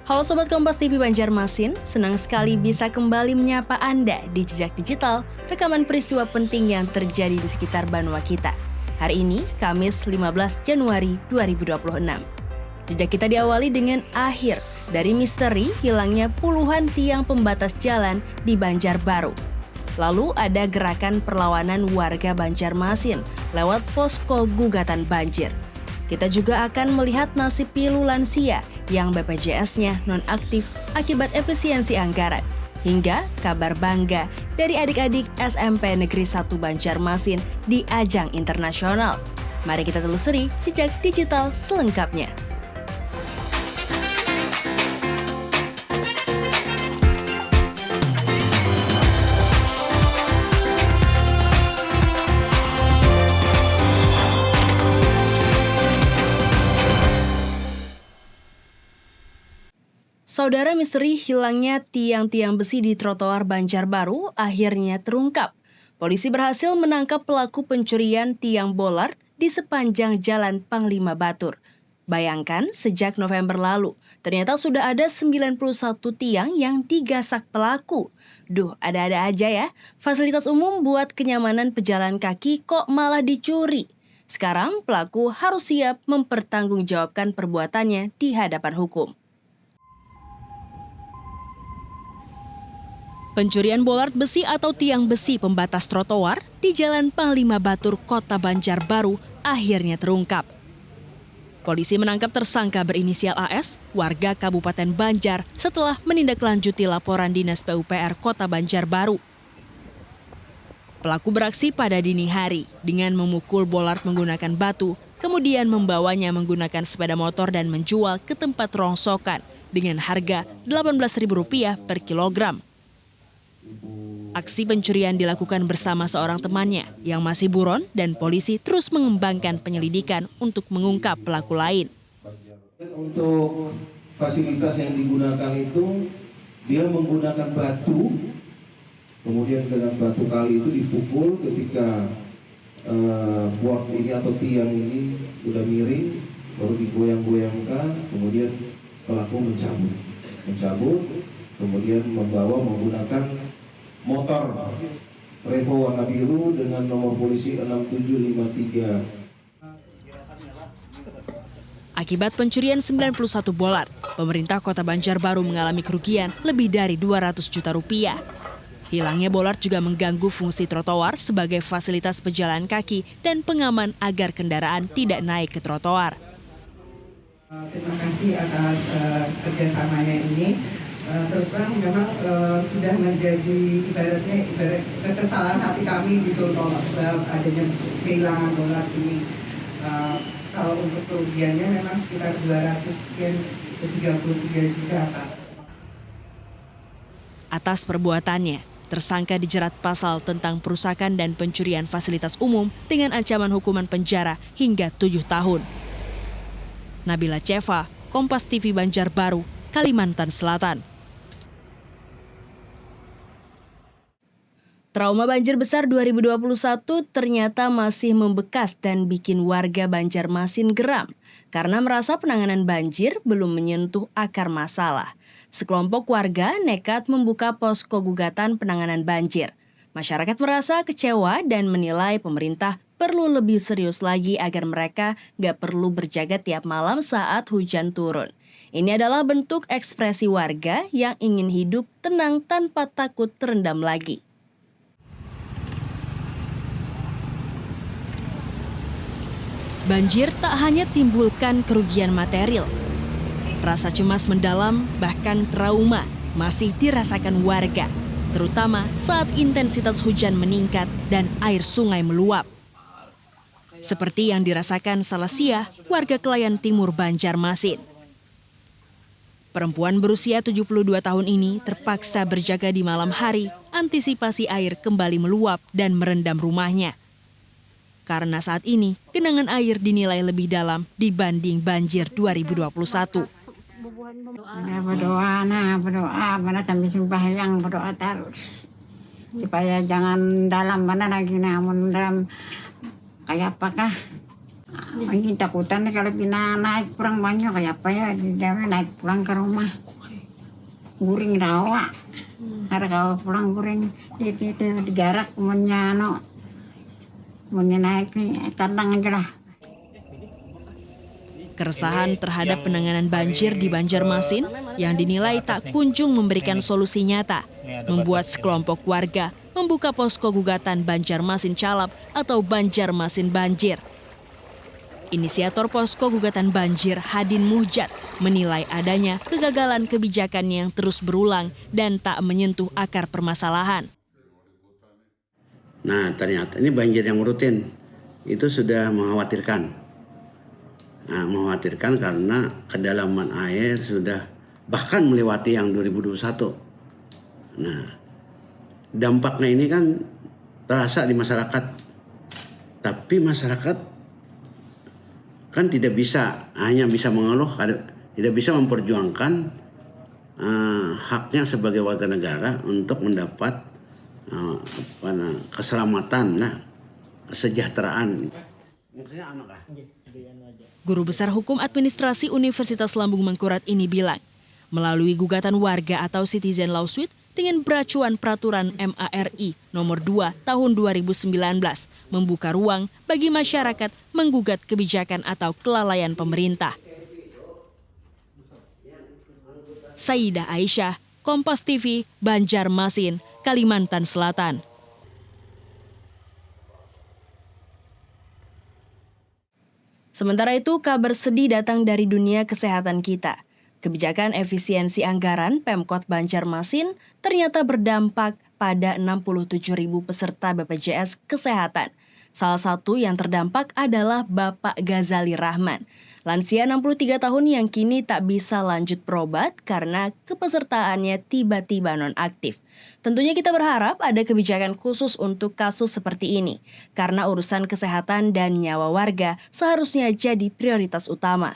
Halo Sobat Kompas TV Banjarmasin, senang sekali bisa kembali menyapa Anda di Jejak Digital, rekaman peristiwa penting yang terjadi di sekitar Banua kita. Hari ini, Kamis 15 Januari 2026. Jejak kita diawali dengan akhir dari misteri hilangnya puluhan tiang pembatas jalan di Banjarbaru. Lalu ada gerakan perlawanan warga Banjarmasin lewat posko gugatan banjir. Kita juga akan melihat nasib pilu lansia yang BPJS-nya nonaktif akibat efisiensi anggaran. Hingga kabar bangga dari adik-adik SMP Negeri 1 Banjarmasin di ajang internasional. Mari kita telusuri jejak digital selengkapnya. Saudara, misteri hilangnya tiang-tiang besi di trotoar Banjarbaru akhirnya terungkap. Polisi berhasil menangkap pelaku pencurian tiang bollard di sepanjang Jalan Panglima Batur. Bayangkan, sejak November lalu, ternyata sudah ada 91 tiang yang digasak pelaku. Duh, ada-ada aja ya. Fasilitas umum buat kenyamanan pejalan kaki kok malah dicuri. Sekarang pelaku harus siap mempertanggungjawabkan perbuatannya di hadapan hukum. Pencurian bollard besi atau tiang besi pembatas trotoar di Jalan Panglima Batur, Kota Banjarbaru akhirnya terungkap. Polisi menangkap tersangka berinisial AS, warga Kabupaten Banjar, setelah menindaklanjuti laporan Dinas PUPR Kota Banjarbaru. Pelaku beraksi pada dini hari dengan memukul bollard menggunakan batu, kemudian membawanya menggunakan sepeda motor dan menjual ke tempat rongsokan dengan harga Rp18.000 per kilogram. Aksi pencurian dilakukan bersama seorang temannya yang masih buron dan polisi terus mengembangkan penyelidikan untuk mengungkap pelaku lain. Untuk fasilitas yang digunakan itu, dia menggunakan batu, kemudian dengan batu kali itu dipukul ketika board ini atau tiang ini sudah miring, baru digoyang-goyangkan, kemudian pelaku mencabut, kemudian menggunakan motor Revo warna biru dengan nomor polisi 6753. Akibat pencurian 91 bollard, pemerintah Kota Banjarbaru mengalami kerugian lebih dari Rp200 juta. Hilangnya bollard juga mengganggu fungsi trotoar sebagai fasilitas pejalan kaki dan pengaman agar kendaraan tidak naik ke trotoar. Terima kasih atas kerjasamanya ini. Terus terang memang sudah menjadi ibarat kesalahan hati kami gitu kalau adanya kehilangan bollard ini. Kalau untuk kerugiannya memang sekitar 233 juta Pak. Atas perbuatannya, tersangka dijerat pasal tentang perusakan dan pencurian fasilitas umum dengan ancaman hukuman penjara hingga 7 tahun. Nabila Ceva, Kompas TV Banjarbaru, Kalimantan Selatan. Trauma banjir besar 2021 ternyata masih membekas dan bikin warga Banjarmasin geram karena merasa penanganan banjir belum menyentuh akar masalah. Sekelompok warga nekat membuka posko gugatan penanganan banjir. Masyarakat merasa kecewa dan menilai pemerintah perlu lebih serius lagi agar mereka gak perlu berjaga tiap malam saat hujan turun. Ini adalah bentuk ekspresi warga yang ingin hidup tenang tanpa takut terendam lagi. Banjir tak hanya timbulkan kerugian material. Rasa cemas mendalam, bahkan trauma, masih dirasakan warga, terutama saat intensitas hujan meningkat dan air sungai meluap. Seperti yang dirasakan Salasia, warga Kelayan Timur Banjarmasin. Perempuan berusia 72 tahun ini terpaksa berjaga di malam hari, antisipasi air kembali meluap dan merendam rumahnya. Karena saat ini, genangan air dinilai lebih dalam dibanding banjir 2021. Berdoa, mana sambil sembahyang berdoa terus. Supaya jangan dalam mana lagi, namun dalam kayak apakah Ini takutan kalau pindah naik pulang banyak kayak apa ya, dia naik pulang ke rumah. Guring rawa. Ada kalau pulang guring itu digarak punya naik nih tantang aja lah. Keresahan terhadap penanganan banjir di Banjarmasin yang dinilai tak kunjung memberikan solusi nyata, membuat sekelompok warga membuka posko gugatan Banjarmasin Calap atau Banjarmasin Banjir. Inisiator posko gugatan banjir Hadin Muhjad menilai adanya kegagalan kebijakan yang terus berulang dan tak menyentuh akar permasalahan. Nah, ternyata ini banjir yang rutin itu sudah mengkhawatirkan. Nah, mengkhawatirkan karena kedalaman air sudah bahkan melewati yang 2021. Nah, dampaknya ini kan terasa di masyarakat. Tapi masyarakat kan tidak bisa, hanya bisa mengeluh, tidak bisa memperjuangkan haknya sebagai warga negara untuk mendapat keselamatan, kesejahteraan. Guru Besar Hukum Administrasi Universitas Lambung Mangkurat ini bilang, melalui gugatan warga atau citizen lawsuit dengan beracuan peraturan MARI nomor 2 tahun 2019 membuka ruang bagi masyarakat menggugat kebijakan atau kelalaian pemerintah. Saidah Aisyah, Kompas TV, Banjarmasin, Kalimantan Selatan. Sementara itu, kabar sedih datang dari dunia kesehatan kita. Kebijakan efisiensi anggaran Pemkot Banjarmasin ternyata berdampak pada 67.000 peserta BPJS Kesehatan. Salah satu yang terdampak adalah Bapak Ghazali Rahman, lansia 63 tahun yang kini tak bisa lanjut berobat karena kepesertaannya tiba-tiba nonaktif. Tentunya kita berharap ada kebijakan khusus untuk kasus seperti ini, karena urusan kesehatan dan nyawa warga seharusnya jadi prioritas utama.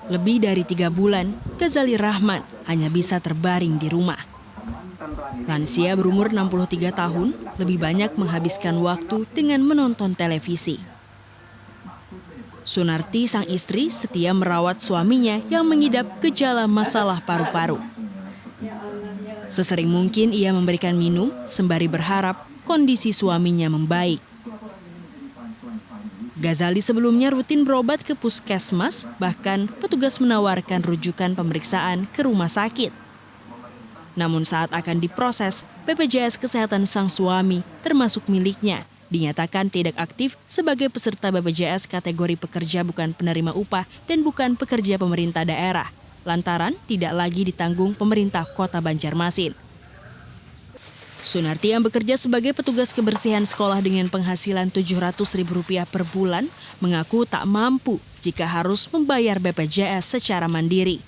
Lebih dari 3 bulan, Ghazali Rahman hanya bisa terbaring di rumah. Lansia berumur 63 tahun lebih banyak menghabiskan waktu dengan menonton televisi. Sunarti, sang istri, setia merawat suaminya yang mengidap gejala masalah paru-paru. Sesering mungkin ia memberikan minum sembari berharap kondisi suaminya membaik. Ghazali sebelumnya rutin berobat ke puskesmas, bahkan petugas menawarkan rujukan pemeriksaan ke rumah sakit. Namun saat akan diproses, BPJS Kesehatan sang suami, termasuk miliknya, dinyatakan tidak aktif sebagai peserta BPJS kategori pekerja bukan penerima upah dan bukan pekerja pemerintah daerah, lantaran tidak lagi ditanggung pemerintah Kota Banjarmasin. Sunarti yang bekerja sebagai petugas kebersihan sekolah dengan penghasilan Rp700.000 per bulan mengaku tak mampu jika harus membayar BPJS secara mandiri.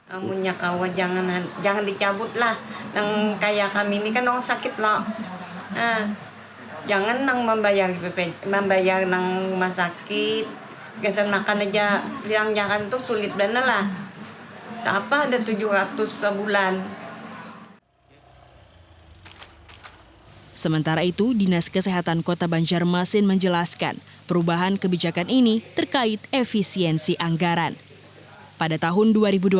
Amunnya kawan jangan dicabut lah, yang kayak kami ini kan orang sakit lah. Jangan nang membayar nang rumah sakit, geser makan aja, bilang jangan tuh sulit bener lah. Siapa ada 700 sebulan. Sementara itu, Dinas Kesehatan Kota Banjarmasin menjelaskan perubahan kebijakan ini terkait efisiensi anggaran. Pada tahun 2025,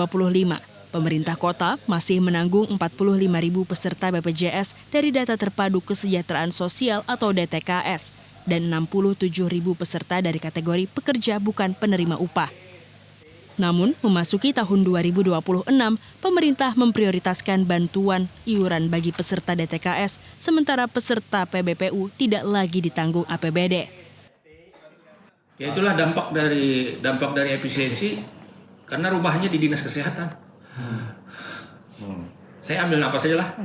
pemerintah kota masih menanggung 45.000 peserta BPJS dari Data Terpadu Kesejahteraan Sosial atau DTKS dan 67.000 peserta dari kategori pekerja bukan penerima upah. Namun, memasuki tahun 2026, pemerintah memprioritaskan bantuan iuran bagi peserta DTKS, sementara peserta PBPU tidak lagi ditanggung APBD. Ya itulah dampak dari efisiensi. Karena rumahnya di Dinas Kesehatan. Saya ambil napas saja lah.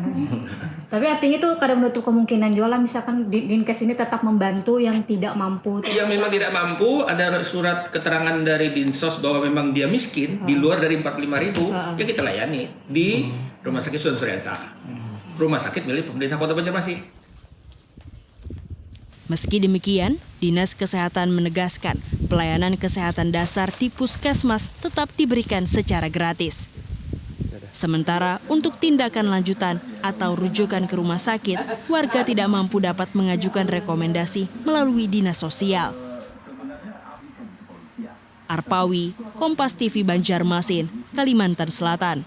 Tapi artinya itu kadang menutup kemungkinan jualan misalkan Dinkes ini tetap membantu yang tidak mampu. Yang memang tidak mampu, ada surat keterangan dari Dinsos bahwa memang dia miskin di luar dari 45.000, ya kita layani di Rumah Sakit Sunan Suryatsa. Rumah sakit milik pemerintah Kota Banjarmasin. Meski demikian, Dinas Kesehatan menegaskan pelayanan kesehatan dasar di puskesmas tetap diberikan secara gratis. Sementara untuk tindakan lanjutan atau rujukan ke rumah sakit, warga tidak mampu dapat mengajukan rekomendasi melalui Dinas Sosial. Arpawi, Kompas TV Banjarmasin, Kalimantan Selatan.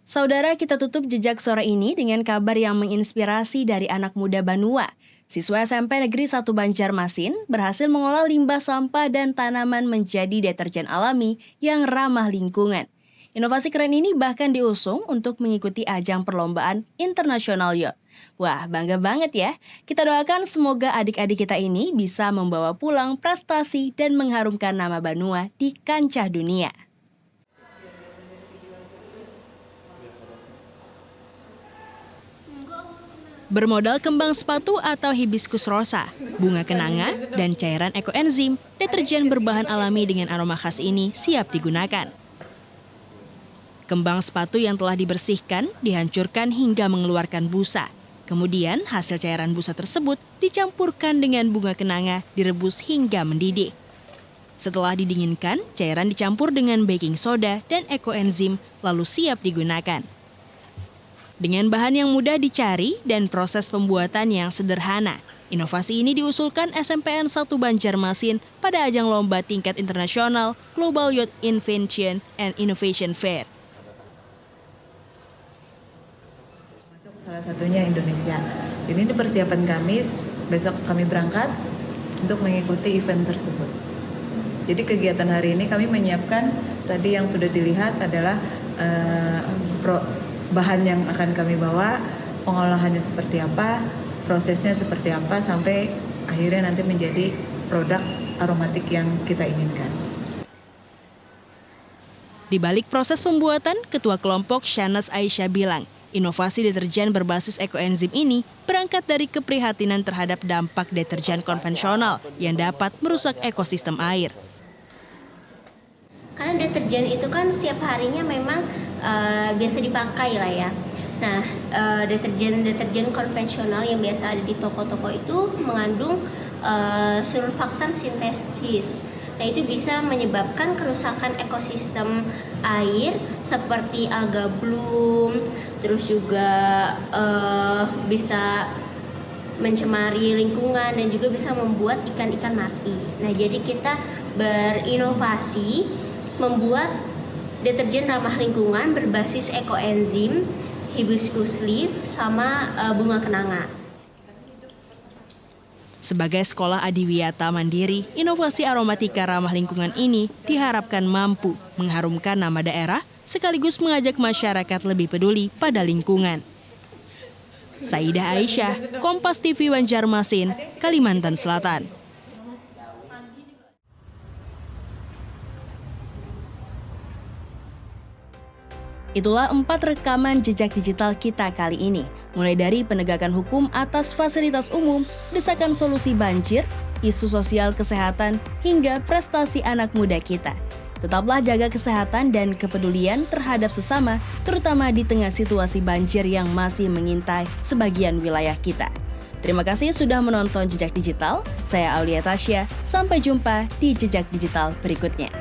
Saudara, kita tutup jejak sore ini dengan kabar yang menginspirasi dari anak muda Banua. Siswa SMP Negeri 1 Banjarmasin berhasil mengolah limbah sampah dan tanaman menjadi deterjen alami yang ramah lingkungan. Inovasi keren ini bahkan diusung untuk mengikuti ajang perlombaan internasional yacht. Wah, bangga banget ya. Kita doakan semoga adik-adik kita ini bisa membawa pulang prestasi dan mengharumkan nama Banua di kancah dunia. Bermodal kembang sepatu atau hibiscus rosa, bunga kenanga, dan cairan ekoenzim, deterjen berbahan alami dengan aroma khas ini siap digunakan. Kembang sepatu yang telah dibersihkan dihancurkan hingga mengeluarkan busa. Kemudian hasil cairan busa tersebut dicampurkan dengan bunga kenanga, direbus hingga mendidih. Setelah didinginkan, cairan dicampur dengan baking soda dan ekoenzim lalu siap digunakan. Dengan bahan yang mudah dicari dan proses pembuatan yang sederhana, inovasi ini diusulkan SMPN 1 Banjarmasin pada ajang lomba tingkat internasional Global Youth Invention and Innovation Fair. Masuk salah satunya Indonesia. Ini persiapan kami, besok kami berangkat untuk mengikuti event tersebut. Jadi kegiatan hari ini kami menyiapkan, tadi yang sudah dilihat adalah bahan yang akan kami bawa, pengolahannya seperti apa, prosesnya seperti apa, sampai akhirnya nanti menjadi produk aromatik yang kita inginkan. Di balik proses pembuatan, Ketua Kelompok Shanas Aisyah bilang, inovasi deterjen berbasis ekoenzim ini berangkat dari keprihatinan terhadap dampak deterjen konvensional yang dapat merusak ekosistem air. Karena deterjen itu kan setiap harinya memang biasa dipakai lah ya. Nah, deterjen konvensional yang biasa ada di toko-toko itu mengandung surfaktan sintetis. Nah, itu bisa menyebabkan kerusakan ekosistem air seperti alga bloom, terus juga bisa mencemari lingkungan dan juga bisa membuat ikan-ikan mati. Nah, jadi kita berinovasi membuat deterjen ramah lingkungan berbasis ekoenzim, hibiscus leaf, sama bunga kenanga. Sebagai sekolah adiwiyata mandiri, inovasi aromatika ramah lingkungan ini diharapkan mampu mengharumkan nama daerah sekaligus mengajak masyarakat lebih peduli pada lingkungan. Saidah Aisyah, Kompas TV Banjarmasin, Kalimantan Selatan. Itulah 4 rekaman jejak digital kita kali ini, mulai dari penegakan hukum atas fasilitas umum, desakan solusi banjir, isu sosial kesehatan, hingga prestasi anak muda kita. Tetaplah jaga kesehatan dan kepedulian terhadap sesama, terutama di tengah situasi banjir yang masih mengintai sebagian wilayah kita. Terima kasih sudah menonton Jejak Digital. Saya Aulia Tasya, sampai jumpa di Jejak Digital berikutnya.